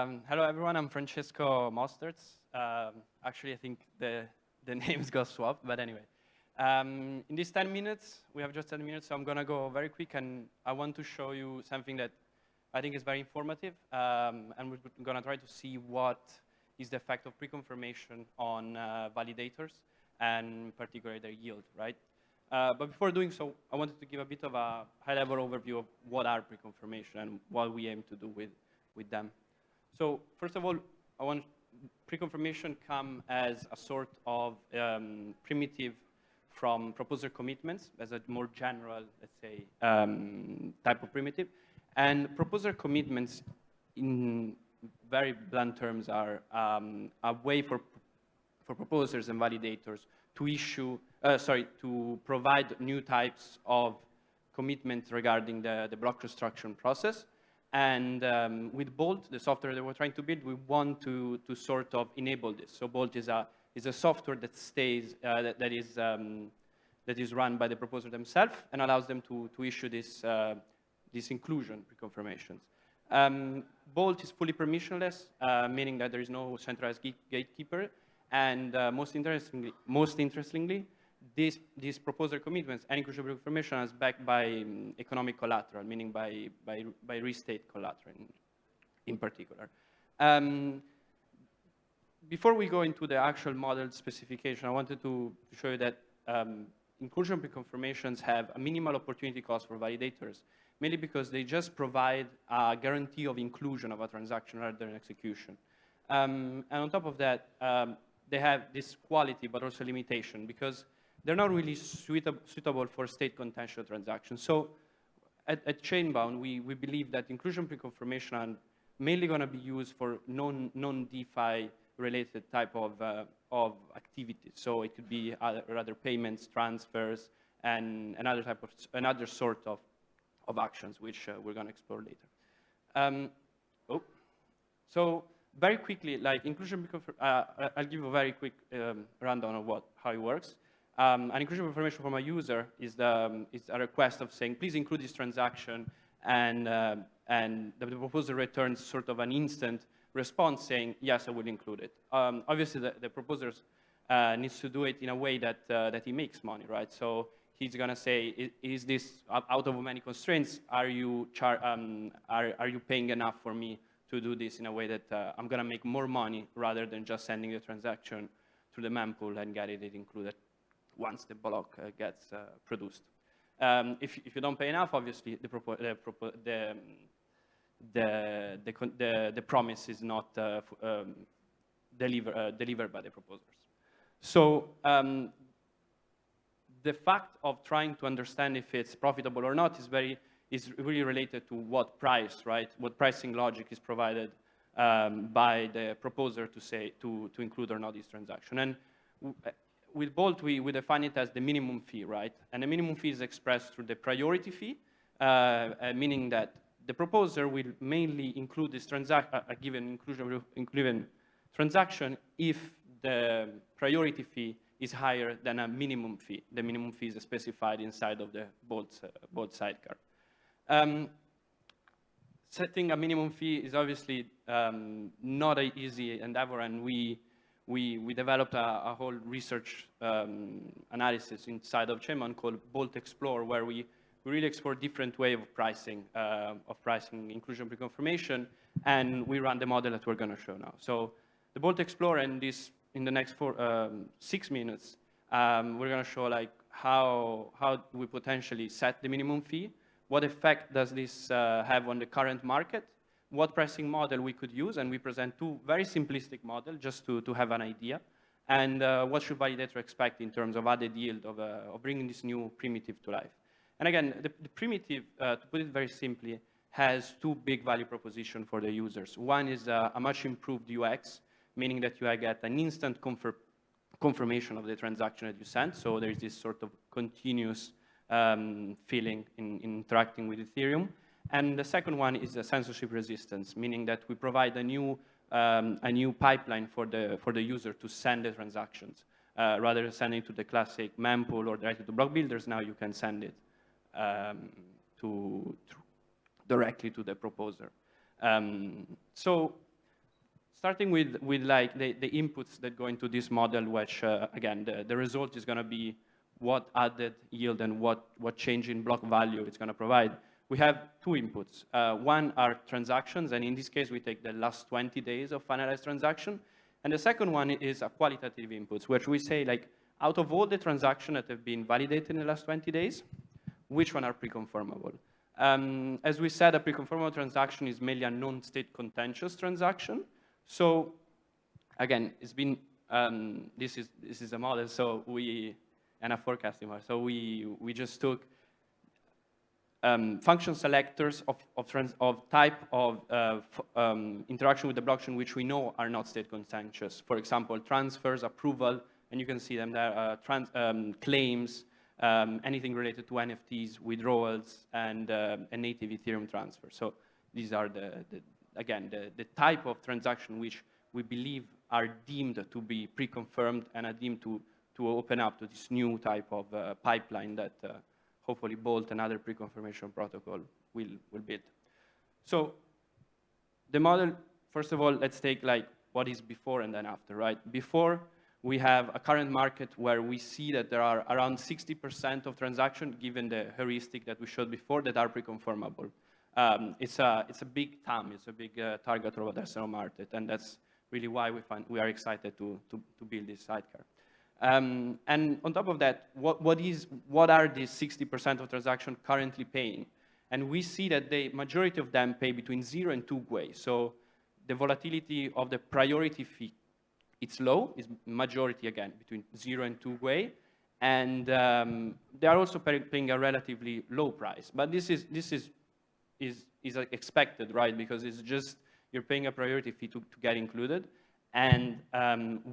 Hello, everyone. I'm Francesco Mosterts. Actually, I think the names got swapped, but anyway. In these 10 minutes, we have just 10 minutes, so I'm going to go very quick, and I want to show you something that I think is very informative, and we're going to try to see what is the effect of pre-confirmation on validators, and particularly their yield, right? But before doing so, I wanted to give a bit of a high-level overview of what are pre-confirmation and what we aim to do with them. So first of all, pre-confirmation come as a sort of primitive from proposer commitments as a more general, let's say, type of primitive. And proposer commitments, in very blunt terms, are a way for proposers and validators to issue, to provide new types of commitments regarding the block construction process. And with Bolt, the software that we're trying to build, we want to sort of enable this. So Bolt is a software that stays that is run by the proposer themselves and allows them to issue this inclusion pre-confirmations. Bolt is fully permissionless, meaning that there is no centralized gatekeeper. And most interestingly, these proposer commitments and inclusion pre-confirmation is backed by economic collateral, meaning by restate collateral in particular. Before we go into the actual model specification, I wanted to show you that inclusion pre-confirmations have a minimal opportunity cost for validators, mainly because they just provide a guarantee of inclusion of a transaction rather than execution. And on top of that, they have this quality but also limitation, because they're not really suitable for state contentious transactions. So at Chainbound, we believe that inclusion pre-confirmation are mainly going to be used for non-DeFi related type of activities. So it could be other payments, transfers, and another sort of actions, which we're going to explore later. So very quickly, like inclusion, I'll give a very quick rundown of how it works. An inclusion information from a user is a request of saying, please include this transaction, and the proposer returns sort of an instant response saying, yes, I will include it. Obviously, the proposer needs to do it in a way that he makes money, right? So he's going to say, is this, out of many constraints, are you paying enough for me to do this in a way that I'm going to make more money rather than just sending the transaction to the mempool and getting it included once the block gets produced. If you don't pay enough, obviously the promise is not delivered by the proposers. So the fact of trying to understand if it's profitable or not is really related to what price, right? What pricing logic is provided by the proposer to include or not this transaction. And with Bolt, we define it as the minimum fee, right? And the minimum fee is expressed through the priority fee, meaning that the proposer will mainly include this a given inclusion transaction if the priority fee is higher than a minimum fee. The minimum fee is specified inside of the Bolt sidecar. Setting a minimum fee is obviously not an easy endeavor, and we developed a whole research analysis inside of Chainbound called Bolt Explore, where we really explore different ways of pricing inclusion pre-confirmation, and we run the model that we're going to show now. So the Bolt Explore, and in the next 6 minutes, we're going to show like how we potentially set the minimum fee, what effect does this have on the current market, what pricing model we could use, and we present two very simplistic models just to have an idea, and what should validator expect in terms of added yield of bringing this new primitive to life. And again, the primitive, to put it very simply, has two big value propositions for the users. One is a much improved UX, meaning that you get an instant confirmation of the transaction that you sent, so there is this sort of continuous feeling in interacting with Ethereum. And the second one is the censorship resistance, meaning that we provide a new pipeline for the user to send the transactions. Rather than sending to the classic mempool or directly to block builders, now you can send it directly to the proposer. So starting with like the inputs that go into this model, which again, the result is going to be what added yield and what change in block value it's going to provide. We have two inputs. One are transactions, and in this case, we take the last 20 days of finalized transaction. And the second one is a qualitative inputs, which we say, like, out of all the transactions that have been validated in the last 20 days, which one are pre-confirmable? As we said, a pre-confirmable transaction is mainly a non-state contentious transaction. So again, it's been, this is a model, so and a forecasting model. So we just took function selectors of type of interaction with the blockchain which we know are not state contentious. For example, transfers, approval, and you can see them there, claims, anything related to NFTs, withdrawals, and a native Ethereum transfer. So these are the type of transaction which we believe are deemed to be pre-confirmed and are deemed to open up to this new type of pipeline that hopefully Bolt and other pre-confirmation protocol will build. So the model, first of all, let's take like what is before and then after, right? Before, we have a current market where we see that there are around 60% of transactions, given the heuristic that we showed before, that are pre-confirmable. It's a big TAM, it's a big target of addressable market, and that's really why we are excited to build this sidecar. And on top of that, what are these 60% of transactions currently paying? And we see that the majority of them pay between 0 and 2 GUI. So the volatility of the priority fee, it's low, is majority, again, between 0 and 2 GUI. And they are also paying a relatively low price. But this is expected, right? Because it's just, you're paying a priority fee to get included. And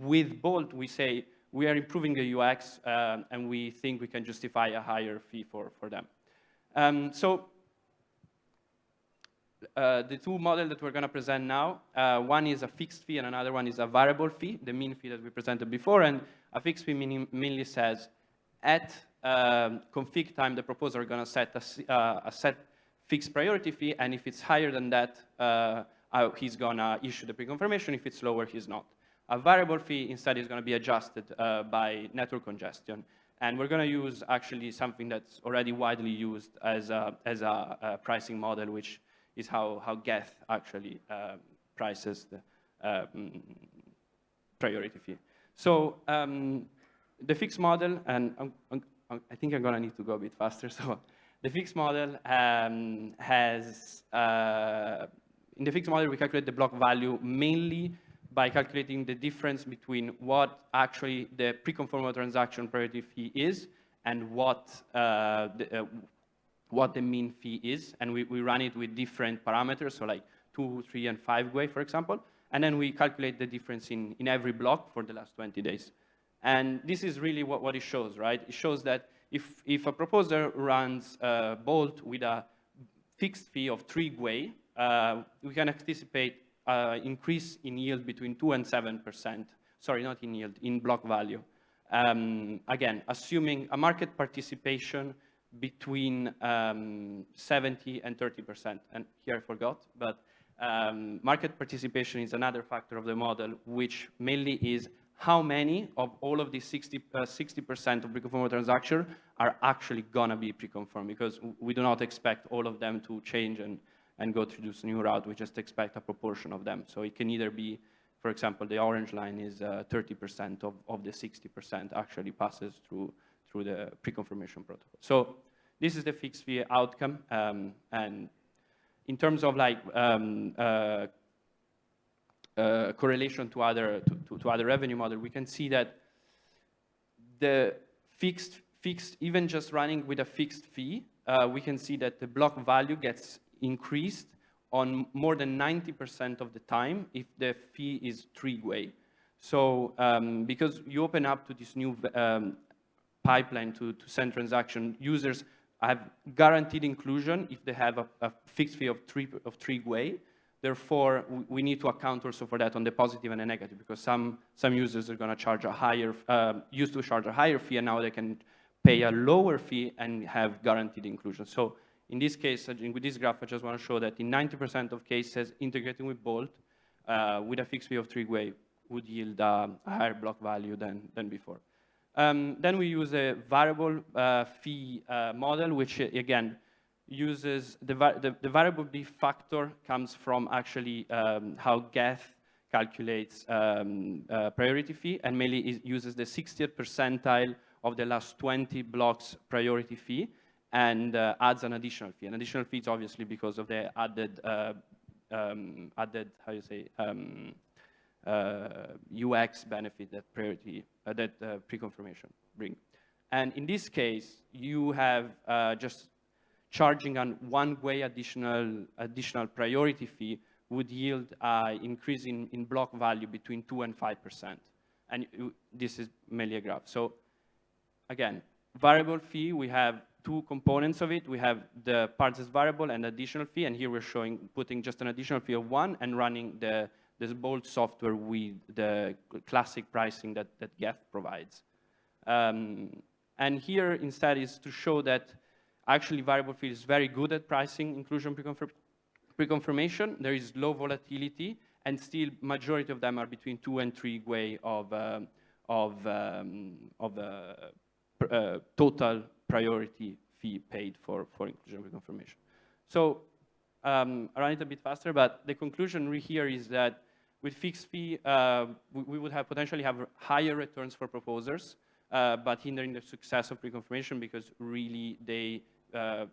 with Bolt, we say, we are improving the UX, and we think we can justify a higher fee for them. So the two models that we're going to present now, one is a fixed fee and another one is a variable fee, the mean fee that we presented before. And a fixed fee mainly says, at config time, the proposer is going to set a set fixed priority fee, and if it's higher than that, he's going to issue the pre-confirmation. If it's lower, he's not. A variable fee instead is going to be adjusted by network congestion. And we're going to use actually something that's already widely used as a pricing model, which is how Geth actually prices the priority fee. So the fixed model, and I think I'm going to need to go a bit faster. So the fixed model has, in the fixed model, we calculate the block value mainly by calculating the difference between what actually the pre-confirmable transaction priority fee is and what the mean fee is. And we run it with different parameters, so like 2, 3, and 5 GUI, for example. And then we calculate the difference in every block for the last 20 days. And this is really what it shows, right? It shows that if a proposer runs Bolt with a fixed fee of 3 GUI, we can anticipate increase in yield between 2 and 7%. Sorry, not in yield, in block value. Again, assuming a market participation between 70 and 30%. And here I forgot, but market participation is another factor of the model, which mainly is how many of all of these 60% of pre-confirmable transactions are actually going to be pre-confirmed, because we do not expect all of them to change and go through this new route. We just expect a proportion of them. So it can either be, for example, the orange line is 30% of the 60% actually passes through the pre-confirmation protocol. So this is the fixed fee outcome. And in terms of like correlation to other revenue model, we can see that the fixed, even just running with a fixed fee, we can see that the block value gets increased on more than 90% of the time if the fee is 3 GUI. So because you open up to this new pipeline to send transaction, users have guaranteed inclusion if they have a fixed fee of 3 GUI. Therefore, we need to account also for that on the positive and the negative, because some users are going to charge a higher, used to charge a higher fee, and now they can pay a lower fee and have guaranteed inclusion. So in this case, with this graph, I just want to show that in 90% of cases integrating with Bolt, with a fixed fee of 3 GUI would yield a higher block value than before. Then we use a variable fee model, which again uses the variable fee factor comes from actually how Geth calculates priority fee, and mainly it uses the 60th percentile of the last 20 blocks priority fee, and adds an additional fee. An additional fee is obviously because of the added how you say UX benefit that pre-confirmation bring. And in this case, you have just charging on one way additional priority fee would yield an increase in block value between 2 and 5%. And this is mainly a graph. So again, variable fee, we have two components of it. We have the parts as variable and additional fee, and here we're showing putting just an additional fee of 1 and running this bold software with the classic pricing that Geth provides. And here instead is to show that actually variable fee is very good at pricing inclusion pre-confirmation. There is low volatility, and still majority of them are between 2 and 3 GUI of total priority fee paid for inclusion pre-confirmation. So I'll run it a bit faster, but the conclusion here is that with fixed fee, we would have potentially have higher returns for proposers, but hindering the success of pre-confirmation because really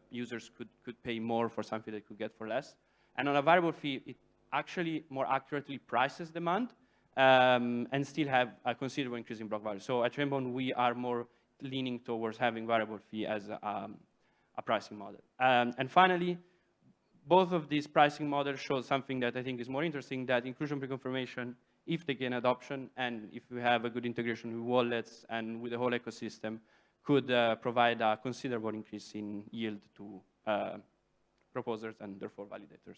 users could pay more for something they could get for less. And on a variable fee, it actually more accurately prices demand and still have a considerable increase in block value. So at Chainbound, we are more leaning towards having variable fee as a pricing model. And finally, both of these pricing models show something that I think is more interesting, that inclusion pre-confirmation, if they gain adoption and if we have a good integration with wallets and with the whole ecosystem, could provide a considerable increase in yield to proposers and therefore validators.